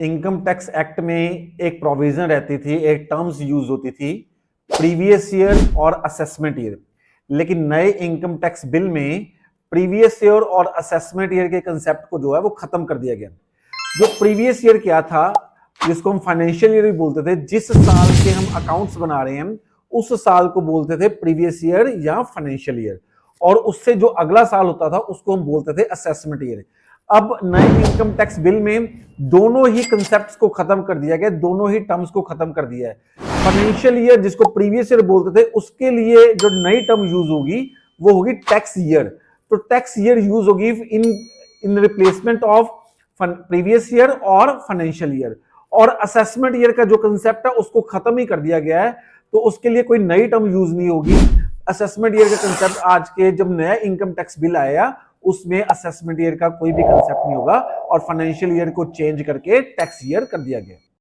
Income tax act में एक provision रहती थी, एक टर्म्स यूज होती थी, प्रीवियस ईयर और असेसमेंट ईयर। लेकिन नए इनकम टैक्स बिल में प्रीवियस ईयर और असेसमेंट ईयर के कंसेप्ट को जो है वो खत्म कर दिया गया। जो प्रीवियस ईयर क्या था, जिसको हम फाइनेंशियल ईयर भी बोलते थे, जिस साल के हम अकाउंट्स बना रहे हैं उस साल को बोलते थे प्रीवियस ईयर या फाइनेंशियल ईयर, और उससे जो अगला साल होता था उसको हम बोलते थे असेसमेंट ईयर। अब नए इनकम टैक्स बिल में दोनों ही कंसेप्ट्स को खत्म कर दिया गया, दोनों ही टर्म्स को खत्म कर दिया है। फाइनेंशियल ईयर जिसको प्रीवियस ईयर बोलते थे, उसके लिए जो नई टर्म यूज होगी वो होगी टैक्स ईयर। तो टैक्स ईयर यूज होगी in replacement of previous year और फाइनेंशियल ईयर। और असेसमेंट ईयर का जो कंसेप्ट है उसको खत्म ही कर दिया गया है, तो उसके लिए कोई नई टर्म यूज नहीं होगी। असेसमेंट ईयर का कंसेप्ट आज के जब नया इनकम टैक्स बिल आया उसमें असेसमेंट ईयर का कोई भी कंसेप्ट नहीं होगा, और फाइनेंशियल ईयर को चेंज करके टैक्स ईयर कर दिया गया।